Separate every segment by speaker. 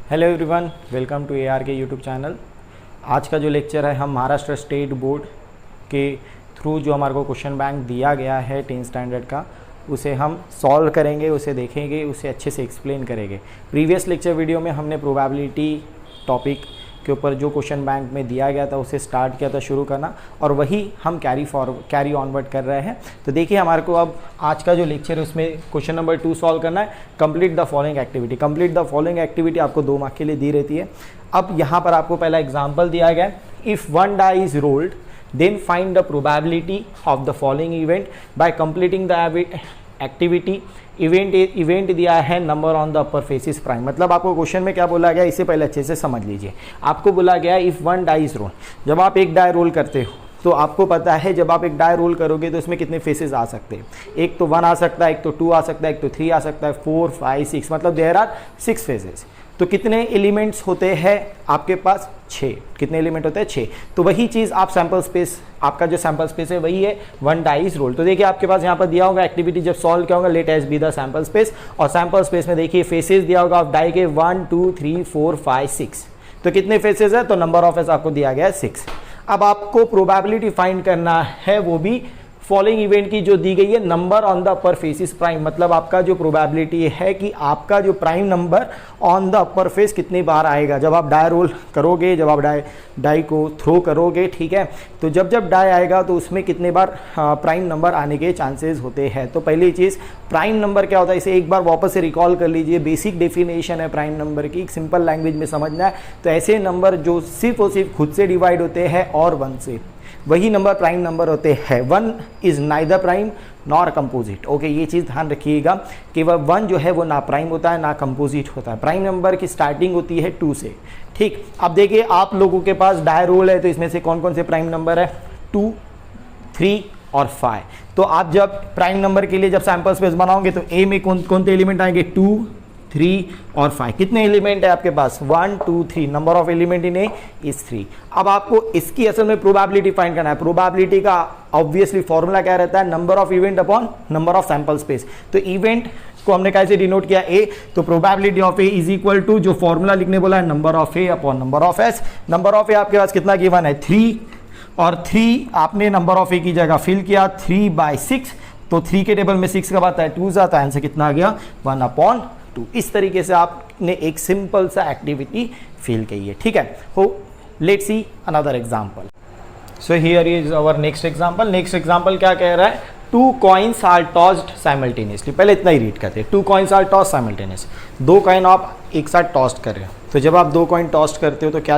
Speaker 1: Hello everyone, welcome to AR के YouTube channel. आज का जो लेक्चर है हम महाराष्ट्र स्टेट बोर्ड के थ्रू जो हमारे को क्वेश्चन बैंक दिया गया है 10th स्टैंडर्ड का, उसे हम सॉल्व करेंगे, उसे देखेंगे, उसे अच्छे से एक्सप्लेन करेंगे। प्रीवियस लेक्चर वीडियो में हमने प्रोबेबिलिटी टॉपिक के ऊपर जो क्वेश्चन बैंक में दिया गया था उसे स्टार्ट किया था शुरू करना, और वही हम कैरी ऑनवर्ड कर रहे हैं। तो देखिए हमारे को अब आज का जो लेक्चर है उसमें क्वेश्चन नंबर 2 सॉल्व करना है। Complete the following activity. Complete the following activity आपको 2 मार्क के लिए दी रहती है। अब यहाँ पर आपको पहला एग्जाम्पल दिया गया है, if one die is rolled then find the probability of the following event by completing the activity. Event दिया है number on the upper faces prime. मतलब आपको क्वेश्चन में क्या बोला गया, इसे पहले अच्छे से समझ लीजिए। आपको बोला गया if one die is roll, जब आप एक डाई रोल करते हो तो आपको पता है जब आप एक डाई रोल करोगे तो इसमें कितने फेसेस आ सकते हैं। एक तो 1 आ सकता है, एक तो 2 आ सकता है, एक तो 3 आ सकता है, 4, 5, 6, मतलब देयर आर 6 फेसेस। तो कितने एलिमेंट्स होते हैं आपके पास? 6। कितने एलिमेंट होते हैं? 6। तो वही चीज़ आप सैम्पल स्पेस, आपका जो सैम्पल स्पेस है वही है वन डाई इज रोल। तो देखिए आपके पास यहाँ पर दिया होगा एक्टिविटी, जब सॉल्व किया होगा let S be the sample space, और सैम्पल स्पेस में देखिए फेसेस दिया होगा ऑफ डाई के 1, 2, 3, 4, 5, 6। तो कितने फेसेस है? तो नंबर ऑफ एस आपको दिया गया है 6। अब आपको प्रोबेबिलिटी फाइंड करना है, वो भी फॉलोइंग इवेंट की जो दी गई है number on the upper faces prime. मतलब आपका जो प्रोबेबिलिटी है कि आपका जो prime number on the upper face कितनी बार आएगा जब आप डाई रोल करोगे, जब आप डाई को थ्रो करोगे, ठीक है। तो जब डाई आएगा तो उसमें कितने बार प्राइम नंबर आने के चांसेस होते हैं। तो पहली चीज़ प्राइम नंबर क्या होता है, इसे एक बार वापस से रिकॉल कर लीजिए। बेसिक डेफिनेशन है प्राइम नंबर की, एक सिंपल लैंग्वेज में समझना है। तो ऐसे नंबर जो सिर्फ और सिर्फ खुद से डिवाइड होते हैं और 1 से, वही नंबर प्राइम नंबर होते हैं। 1 is neither prime nor composite. Okay, ये चीज़ ध्यान रखिएगा कि वह 1 जो है वो ना प्राइम होता है ना कंपोजिट होता है। प्राइम नंबर की स्टार्टिंग होती है 2 से, ठीक। अब देखिए आप लोगों के पास डाई रोल है, तो इसमें से कौन कौन से प्राइम नंबर है? 2, 3 और 5। तो आप जब प्राइम नंबर के लिए जब सैम्पल स्पेस बनाओगे तो ए में कौन से एलिमेंट आएंगे? 2, 3 और 5। कितने एलिमेंट है आपके पास? 1, 2, 3। Number of element in A is 3। अब आपको इसकी असल में प्रोबेबिलिटी फाइंड करना है। प्रोबेबिलिटी का ऑब्वियसली फॉर्मूला क्या रहता है? Number of event upon number of sample space. तो इवेंट को हमने कैसे डिनोट किया? ए। तो probability of A is equal to, जो फॉर्मूला लिखने बोला है, number of A upon number of S. Number of A आपके पास कितना गिवन है? 3, और 3 आपने नंबर ऑफ ए की जगह फिल किया 3/6। तो 3 के टेबल में 6 कब आता है? 2 आता है। आंसर कितना आ गया? 1/2। इस तरीके से आपने एक सिंपल सा एक्टिविटी फील की है, ठीक है। हो let's see another example. So here is our next example. Next example क्या कह रहा है? 2 कॉइन्स आर टॉस्ड साइमल्टेनियसली। पहले इतना ही रीड करते हैं। 2 coins are tossed simultaneous. 2 coin आप एक साथ टॉस्ट कर रहे हो। तो जब आप 2 कॉइन टॉस्ट करते हो तो क्या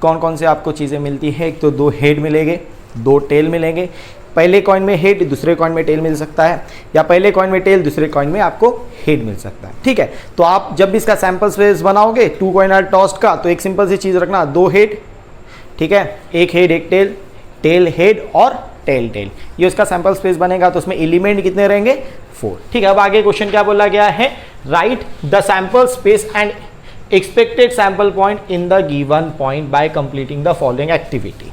Speaker 1: कौन कौन से आपको चीज़ें मिलती है? एक तो 2 हेड मिलेंगे, 2 टेल मिलेंगे। पहले कॉइन में हेड, दूसरे कॉइन में टेल मिल सकता है, या पहले कॉइन में टेल, दूसरे कॉइन में आपको हेड मिल सकता है, ठीक है। तो आप जब भी इसका सैंपल स्पेस बनाओगे 2 कॉइन आर टॉस्ड का, तो एक सिंपल सी चीज़ रखना, 2 हेड, ठीक है, 1 हेड 1 टेल, टेल हेड और टेल टेल, ये उसका सैंपल स्पेस बनेगा। तो उसमें एलिमेंट कितने रहेंगे? 4, ठीक है। अब आगे क्वेश्चन क्या बोला गया है? Write the sample space and expected sample point in the given point by completing the following activity,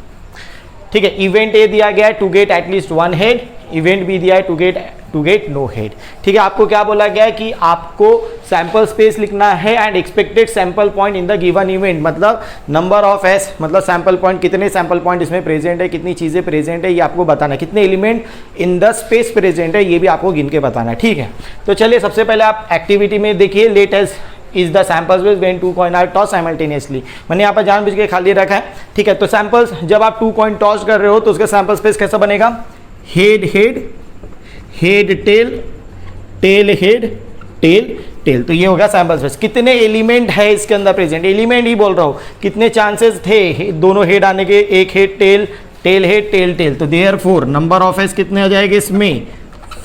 Speaker 1: ठीक है। इवेंट ए दिया गया है to get at least 1 head, event B दिया है टू गेट नो हेड, ठीक है। आपको क्या बोला गया है कि आपको सैंपल स्पेस लिखना है and expected sample point in the given event, मतलब नंबर ऑफ एस, मतलब सैंपल पॉइंट, कितने सैंपल पॉइंट इसमें प्रेजेंट है, कितनी चीज़ें प्रेजेंट है, ये आपको बताना है। कितने element in the space present है, ये भी आपको गिन के बताना है, ठीक है। तो चलिए सबसे पहले आप एक्टिविटी में देखिए, let S is the sample space when 2 coin are toss simultaneously. मैंने यहाँ पर जानबूझ के खाली रखा है, ठीक है। तो सैंपल्स जब आप 2 कॉइन टॉस कर रहे हो तो उसका सैंपल स्पेस कैसा बनेगा? Head head, head tail, tail head, tail tail. तो ये होगा सैंपल स्पेस। कितने एलिमेंट है इसके अंदर प्रेजेंट? एलिमेंट ही बोल रहा हूँ। कितने चांसेस थे दोनों हेड आने के? 1 head tail, tail head, tail tail. तो देयरफॉर नंबर ऑफ एस कितने आ जाएंगे इसमें?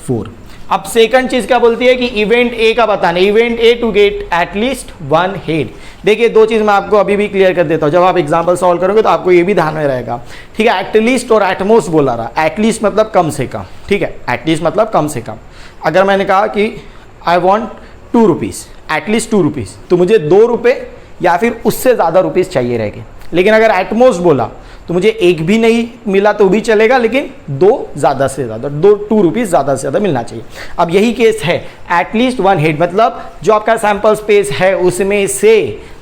Speaker 1: 4। अब सेकंड चीज क्या बोलती है कि इवेंट ए का बताना, event A to get at least 1 head. देखिए 2 चीज मैं आपको अभी भी क्लियर कर देता हूं, जब आप एग्जांपल सॉल्व करोगे तो आपको ये भी ध्यान में रहेगा, ठीक है। एटलीस्ट और एटमोस्ट बोला रहा। एटलीस्ट मतलब कम से कम, ठीक है। एटलीस्ट मतलब कम से कम। अगर मैंने कहा कि I want 2 rupees, at least 2 rupees, तो मुझे 2 रुपये या फिर उससे ज़्यादा रुपीज़ चाहिए रहेंगे। लेकिन अगर एटमोस्ट बोला तो मुझे एक भी नहीं मिला तो भी चलेगा, लेकिन 2 ज़्यादा से ज़्यादा, 2 रुपीज़ ज़्यादा से ज़्यादा मिलना चाहिए। अब यही केस है, एटलीस्ट 1 हेड, मतलब जो आपका सैंपल स्पेस है उसमें से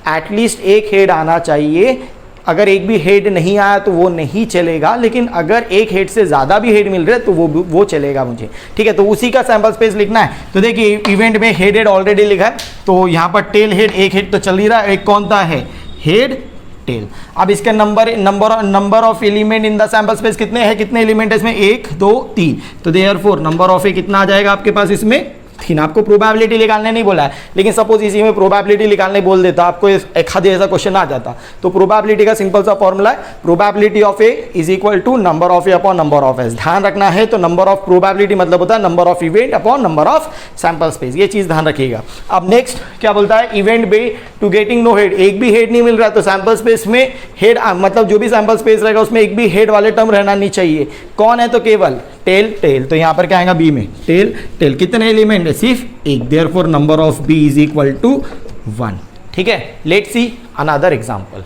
Speaker 1: एटलीस्ट एक हेड आना चाहिए। अगर एक भी हेड नहीं आया तो वो नहीं चलेगा, लेकिन अगर एक हेड से ज़्यादा भी हेड मिल रहे तो वो चलेगा मुझे, ठीक है। तो उसी का सैंपल स्पेस लिखना है। तो देखिए इवेंट में हेड ऑलरेडी लिखा है, तो यहाँ पर टेल हेड, एक हेड तो चल ही रहा है, एक कौन सा है, हेड टेल। अब इसके number of element in the sample space कितने हैं, कितने एलिमेंट है इसमें, 1 2 3, तो देयरफॉर नंबर ऑफ ए कितना आ जाएगा आपके पास इसमें 3। आपको प्रोबेबिलिटी निकालने नहीं बोला है, लेकिन सपोज इसी में प्रोबेबिलिटी निकालने बोल देता, आपको एक आधे ऐसा क्वेश्चन आ जाता। तो प्रोबेबिलिटी का सिंपल सा फॉर्मूला है, probability of A is equal to number of A upon number of S. ध्यान रखना है, तो नंबर ऑफ प्रोबेबिलिटी मतलब होता है number of event upon number of sample space, ये चीज ध्यान रखिएगा। अब नेक्स्ट क्या बोलता है, event B to getting no head, एक भी हेड नहीं मिल रहा, तो सैंपल स्पेस में हेड मतलब जो भी सैंपल स्पेस रहेगा उसमें एक भी हेड वाले टर्म रहना नहीं चाहिए। कौन है, तो केवल टेल टेल, तो यहां पर क्या आएगा बी में, टेल टेल। कितने एलिमेंट है, सिर्फ एक, therefore number of B is equal to 1, ठीक है। Let's see another example.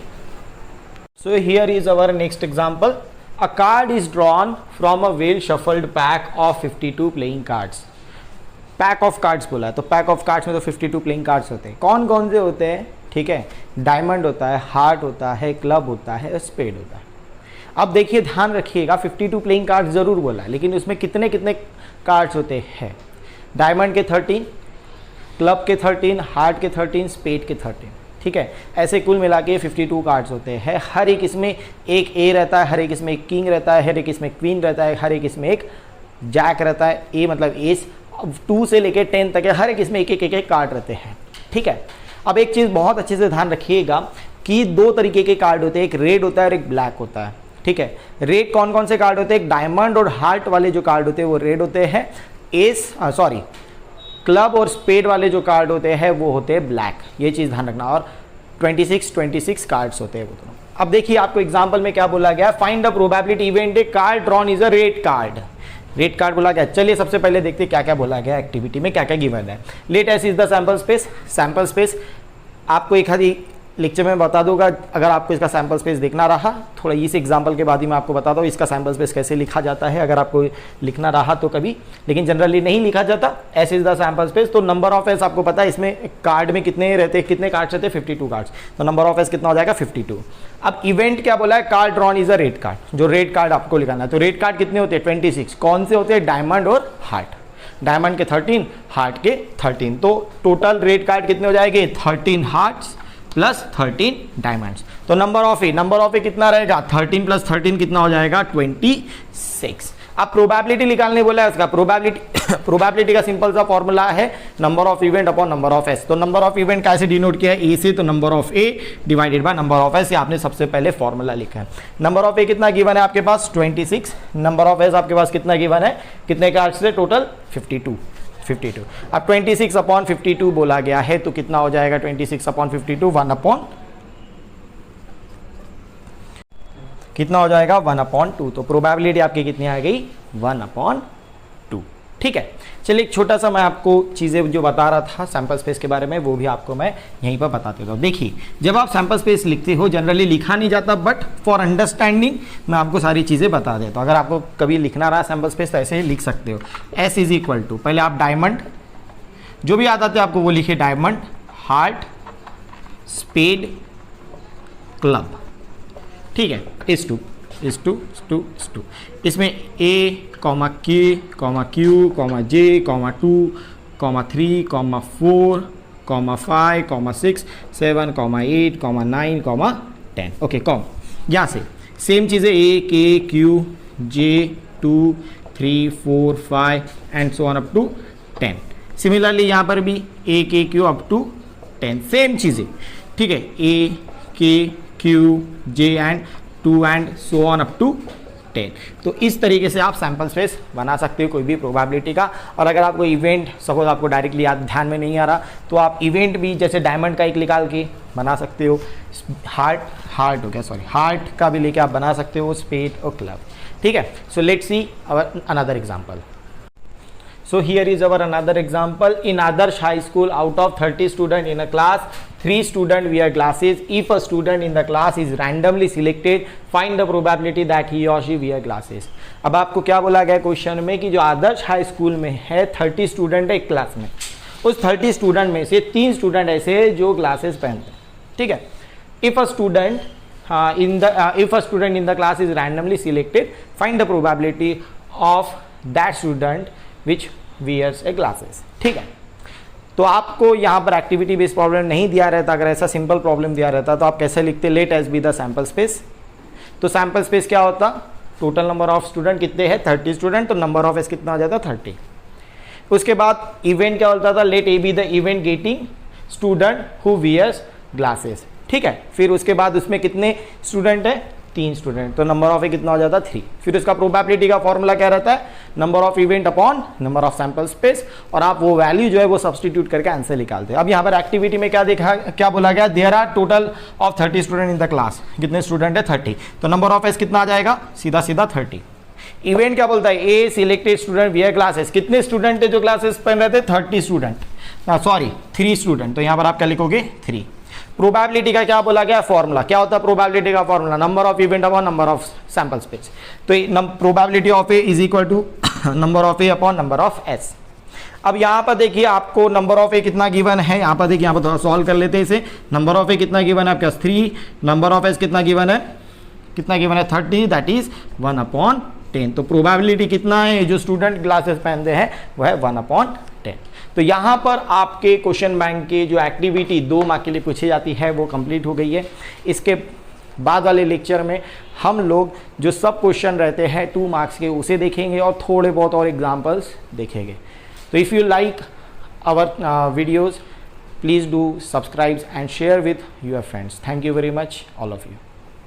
Speaker 1: So here is our next example. A card is drawn from a well shuffled pack of 52 playing cards. Pack of cards बोला है, तो pack of cards में तो 52 playing cards होते हैं। कौन कौन से होते हैं, ठीक है, डायमंड होता है, हार्ट होता है, क्लब होता है, स्पेड होता है। अब देखिए ध्यान रखिएगा, 52 प्लेइंग कार्ड्स जरूर बोला है, लेकिन उसमें कितने कितने कार्ड्स होते हैं, डायमंड के 13, क्लब के 13, हार्ट के 13, स्पेड के 13, ठीक है। ऐसे कुल मिला के 52 कार्ड्स होते हैं। हर एक इसमें एक ए रहता है, हर एक इसमें एक किंग रहता है, हर एक इसमें क्वीन रहता है, हर एक इसमें एक जैक रहता है, ए मतलब एस, 2 से लेके 10 तक है, हर एक इसमें एक एक कार्ड रहते हैं, ठीक है। अब एक चीज़ बहुत अच्छे से ध्यान रखिएगा कि 2 तरीके के कार्ड होते हैं, एक रेड होता है और एक ब्लैक होता है, ठीक है। रेड कौन कौन से कार्ड होते हैं, डायमंड और हार्ट वाले जो कार्ड होते हैं वो रेड होते हैं, क्लब और स्पेड वाले जो कार्ड होते हैं वो होते हैं ब्लैक, ये चीज़ ध्यान रखना। और 26 कार्ड्स होते हैं वो दोनों। अब देखिए आपको एग्जांपल में क्या बोला गया, find the probability event A card drawn is a red card. Red card बोला गया। चलिए सबसे पहले देखते हैं क्या क्या बोला गया, एक्टिविटी में क्या क्या गिवन है। Let S is the sample space. Sample space आपको एक आधी लेक्चर में बता दूंगा, अगर आपको इसका सैंपल स्पेस देखना रहा, थोड़ा इस एग्जांपल के बाद ही मैं आपको बताता हूँ इसका सैंपल स्पेस कैसे लिखा जाता है, अगर आपको लिखना रहा तो कभी, लेकिन जनरली नहीं लिखा जाता। S is the sample space. तो नंबर ऑफ एस आपको पता है, इसमें कार्ड में कितने रहते हैं, कितने कार्ड्स रहते हैं, 52 कार्ड्स, तो नंबर ऑफ एस कितना हो जाएगा 52। अब इवेंट क्या बोला है, card drawn is a red card, जो रेड कार्ड आपको लिखाना है। तो रेड कार्ड कितने होते हैं 26, कौन से होते हैं, डायमंड और हार्ट। डायमंड के 13, हार्ट के 13, तो टोटल रेड कार्ड कितने हो जाएंगे 13 हार्ट्स प्लस 13 डायमंड्स। तो नंबर ऑफ ए कितना रहेगा 13 प्लस 13 कितना हो जाएगा 26। अब प्रोबेबिलिटी निकालने बोला है उसका, प्रोबेबिलिटी का सिंपल सा फॉर्मूला है number of event upon number of S. तो नंबर ऑफ इवेंट कैसे डिनोट किया है, ए से, तो number of A divided by number of S, ये आपने सबसे पहले फॉर्मूला लिखा है। नंबर ऑफ ए कितना गिवन है आपके पास 26, नंबर ऑफ एस आपके पास कितना गिवन है, कितने कार्ड्स थे टोटल 52। अब 26 अपॉन 52 बोला गया है, तो कितना हो जाएगा 26 अपॉन 52, 1 अपॉन कितना हो जाएगा 1/2। तो प्रोबेबिलिटी आपकी कितनी आ गई 1/2, ठीक है। चलिए एक छोटा सा मैं आपको चीज़ें जो बता रहा था सैंपल स्पेस के बारे में वो भी आपको मैं यहीं पर बता देता हूँ। देखिए जब आप सैंपल स्पेस लिखते हो जनरली लिखा नहीं जाता, बट फॉर अंडरस्टैंडिंग मैं आपको सारी चीज़ें बता देता हूँ। अगर आपको कभी लिखना रहा सैंपल स्पेस तो ऐसे ही लिख सकते हो। एस इज इक्वल टू, पहले आप डायमंड जो भी याद आते हैं आपको वो लिखिए, डायमंड, हार्ट, स्पेड, क्लब, ठीक है। इस टू इसमें A comma K comma Q comma J comma 2 comma 3 comma 4 comma 5 comma 6 7 comma 8 comma 9 comma 10, okay. कॉम यहाँ से सेम चीज़ें A K Q J 2 3 4 5 and so on up to 10। Similarly यहाँ पर भी ए K Q up to 10, same चीज़ें, ठीक है। A K Q J and 2 and so on up to 10। तो इस तरीके से आप सैंपल स्पेस बना सकते हो कोई भी प्रोबेबिलिटी का। और अगर आपको इवेंट सपोज आपको डायरेक्टली याद ध्यान में नहीं आ रहा तो आप इवेंट भी जैसे डायमंड का एक निकाल के बना सकते हो, हार्ट हो गया सॉरी, हार्ट का भी लेके आप बना सकते हो, स्पेड और क्लब, ठीक है। So let's see our another example. So here is our another example. In Adarsh High School, out of 30 students in a class, 3 students wear glasses. If a student in the class is randomly selected, find the probability that he or she wear glasses. अब आपको क्या बोला गया question में कि जो आदर्श high school में है 30 स्टूडेंट है एक क्लास में, उस 30 स्टूडेंट में से 3 स्टूडेंट ऐसे हैं जो ग्लासेस पहनते हैं, ठीक है। If a student if a student in the class is randomly selected, find the probability of that student which wears a glasses। ठीक है, तो आपको यहाँ पर एक्टिविटी बेस्ड प्रॉब्लम नहीं दिया रहता, अगर ऐसा सिंपल प्रॉब्लम दिया रहता तो आप कैसे लिखते, let S be the sample space. तो सैम्पल स्पेस क्या होता, टोटल नंबर ऑफ स्टूडेंट कितने हैं 30 स्टूडेंट, तो नंबर ऑफ एस कितना आ जाता 30। उसके बाद इवेंट क्या होता था, let A be the event getting student who wears glasses. ठीक है, फिर उसके बाद उसमें कितने स्टूडेंट है 3 स्टूडेंट, तो नंबर ऑफ ए कितना हो जाता 3। फिर उसका प्रोबेबिलिटी का फॉर्मूला क्या रहता है, number of event upon number of sample space, और आप वो वैल्यू जो है वो सब्सटीट्यूट करके आंसर निकालते हैं। अब यहाँ पर एक्टिविटी में क्या देखा, क्या बोला गया, there are total of 30 student in the class, कितने स्टूडेंट है 30, तो नंबर ऑफ एस कितना आ जाएगा, सीधा सीधा 30। इवेंट क्या बोलता है, ए सिलेक्टेड स्टूडेंट वियर ग्लासेस, कितने स्टूडेंट है जो ग्लासेस पहन रहे थे 30 स्टूडेंट, सॉरी 3 स्टूडेंट, तो यहाँ पर आप क्या लिखोगे 3। प्रोबेबिलिटी का क्या बोला गया, फॉर्मूला क्या होता है प्रोबेबिलिटी का formula, number of event upon number of sample space, तो probability of A is equal to number of A upon number of S. अब यहाँ पर देखिए आपको नंबर ऑफ ए कितना गिवन है, यहाँ पर देखिए, यहाँ पर थोड़ा सॉल्व कर लेते हैं इसे। नंबर ऑफ ए कितना गिवन है आपके पास 3, नंबर ऑफ एस कितना गिवन है, 30, दैट इज 1/10। तो प्रोबेबिलिटी कितना है, जो स्टूडेंट ग्लासेस पहनते हैं वह है 1/10। तो यहाँ पर आपके क्वेश्चन बैंक की जो एक्टिविटी 2 मार्क के लिए पूछी जाती है वो कंप्लीट हो गई है। इसके बाद वाले लेक्चर में हम लोग जो सब क्वेश्चन रहते हैं 2 मार्क्स के उसे देखेंगे और थोड़े बहुत और एग्जांपल्स देखेंगे। तो if you like our videos, please do subscribe and share with your friends. Thank you very much all of you.